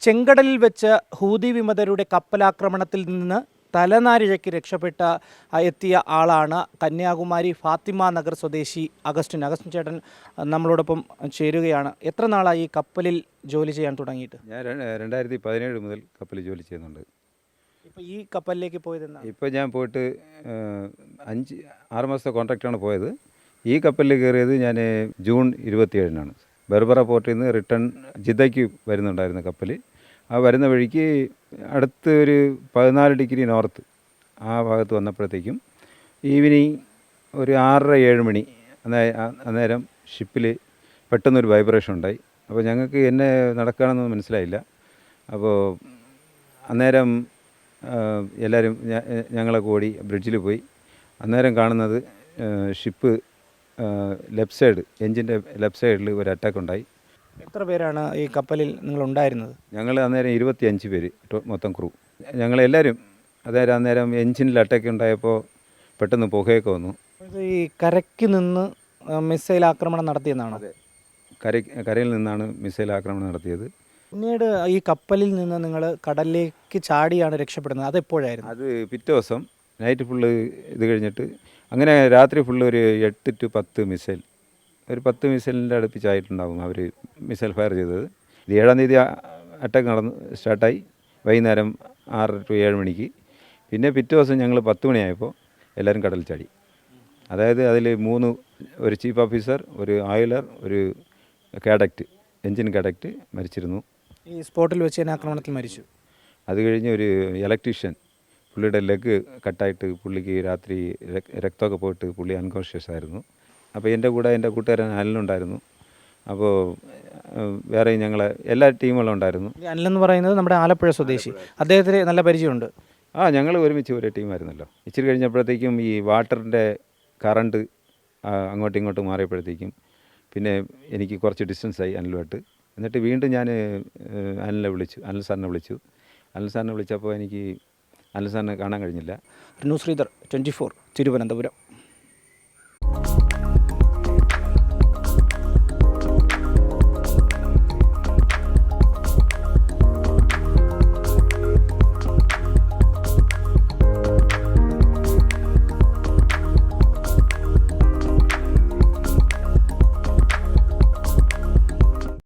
ചെങ്കടലിൽ വെച്ച് ഹൂതി വിമതരുടെ കപ്പലാക്രമണത്തിൽ നിന്ന് തലനാരിഴയ്ക്ക് എത്തിയ ആളാണ് കന്യാകുമാരി ഫാത്തിമ നഗർ സ്വദേശി അഗസ്റ്റിൻ. അഗസ്റ്റിൻ ചേട്ടൻ നമ്മളോടൊപ്പം ചേരുകയാണ്. എത്ര നാളായി ഈ കപ്പലിൽ ജോലി ചെയ്യാൻ തുടങ്ങിയിട്ട്? ഞാൻ 2017 മുതൽ കപ്പലിൽ ജോലി ചെയ്യുന്നുണ്ട്. ഇപ്പോൾ ഈ കപ്പലിലേക്ക് പോയതെന്നാ? ഇപ്പോൾ ഞാൻ പോയിട്ട് 6 മാസത്തെ കോൺട്രാക്റ്റാണ് പോയത്. ഈ കപ്പലിൽ കയറിയത് ഞാൻ ജൂൺ 27-നാണ്. ബെർബറ പോർട്ടിൽ നിന്ന് റിട്ടേൺ ജിദ്ദയ്ക്ക് വരുന്നുണ്ടായിരുന്ന കപ്പൽ. ആ വരുന്ന വഴിക്ക് അടുത്ത് ഒരു 14 ഡിഗ്രി നോർത്ത് ആ ഭാഗത്ത് വന്നപ്പോഴത്തേക്കും ഈവനിങ് ഒരു 6:30-7 മണി അന്നേരം ഷിപ്പിൽ പെട്ടെന്നൊരു വൈബ്രേഷൻ ഉണ്ടായി. അപ്പോൾ ഞങ്ങൾക്ക് എന്നെ നടക്കുകയാണെന്ന് മനസ്സിലായില്ല. അപ്പോൾ അന്നേരം എല്ലാവരും ഞങ്ങളൊക്കെ ഓടി ബ്രിഡ്ജിൽ പോയി. അന്നേരം കാണുന്നത് ഷിപ്പ് ലെഫ്റ്റ് സൈഡ്, എൻജിൻ്റെ ലെഫ്റ്റ് സൈഡിൽ ഒരു അറ്റാക്ക് ഉണ്ടായി. എത്ര പേരാണ് ഈ കപ്പലിൽ നിങ്ങളുണ്ടായിരുന്നത്? ഞങ്ങൾ അന്നേരം 25 പേര് മൊത്തം ക്രൂ. ഞങ്ങളെല്ലാവരും അന്നേരം എൻജിനിൽ അറ്റാക്ക് ഉണ്ടായപ്പോൾ പെട്ടെന്ന് പുകയൊക്കെ വന്നു. ഈ കരയ്ക്ക് നിന്ന് മിസൈൽ ആക്രമണം നടത്തിയെന്നാണ്? അതെ, കരയിൽ നിന്നാണ് മിസൈൽ ആക്രമണം നടത്തിയത്. പിന്നീട് ഈ കപ്പലിൽ നിന്ന് നിങ്ങൾ കടലിലേക്ക് ചാടിയാണ് രക്ഷപ്പെടുന്നത്. അതെപ്പോഴായിരുന്നു? അത് പിറ്റേ ദിവസം നൈറ്റ് ഫുള്ള് ഇത് കഴിഞ്ഞിട്ട് അങ്ങനെ രാത്രി ഫുള്ള് ഒരു 8 to 10 മിസൈൽ, ഒരു 10 മിസൈലിൻ്റെ അടുപ്പിച്ചായിട്ടുണ്ടാകും അവർ മിസൈൽ ഫയർ ചെയ്തത്. ഇത് 7-ാം തീയതി അറ്റാക്ക് സ്റ്റാർട്ടായി വൈകുന്നേരം 6 to 7 മണിക്ക്. പിന്നെ പിറ്റേ ദിവസം ഞങ്ങൾ 10 മണിയായപ്പോൾ എല്ലാവരും കടലിൽ ചാടി. അതായത് അതിൽ 3, ഒരു ചീഫ് ഓഫീസർ, ഒരു ഓയിലർ, ഒരു കാഡക്റ്റ്, എൻജിൻ കാഡക്റ്റ് മരിച്ചിരുന്നു. ഈ സ്പോട്ടിൽ വെച്ച് തന്നെ ആക്രമണത്തിൽ മരിച്ചു. അത് കഴിഞ്ഞ് ഒരു ഇലക്ട്രീഷ്യൻ, പുള്ളിയുടെ ലെഗ് കട്ടായിട്ട് പുള്ളിക്ക് രാത്രി രക്തമൊക്കെ പോയിട്ട് പുള്ളി അൺകോൺഷ്യസ് ആയിരുന്നു. അപ്പോൾ എൻ്റെ കൂടെ എൻ്റെ കൂട്ടുകാരൻ അനിലുണ്ടായിരുന്നു. അപ്പോൾ വേറെ ഞങ്ങളെ എല്ലാ ടീമുകളും ഉണ്ടായിരുന്നു. അനിലെന്ന് പറയുന്നത് നമ്മുടെ ആലപ്പുഴ സ്വദേശി, അദ്ദേഹത്തിന് നല്ല പരിചയമുണ്ട്. ഞങ്ങൾ ഒരുമിച്ച് ഒരേ ടീമായിരുന്നല്ലോ. ഇച്ചിരി കഴിഞ്ഞപ്പോഴത്തേക്കും ഈ വാട്ടറിൻ്റെ കറണ്ട് അങ്ങോട്ടും ഇങ്ങോട്ടും മാറിയപ്പോഴത്തേക്കും പിന്നെ എനിക്ക് കുറച്ച് ഡിസ്റ്റൻസായി അനിലുമായിട്ട്. എന്നിട്ട് വീണ്ടും ഞാൻ അനിൽ സാറിനെ വിളിച്ചപ്പോൾ എനിക്ക് അനിൽ സാറിനെ കാണാൻ കഴിഞ്ഞില്ല. ശ്രീധർ, 24 തിരുവനന്തപുരം.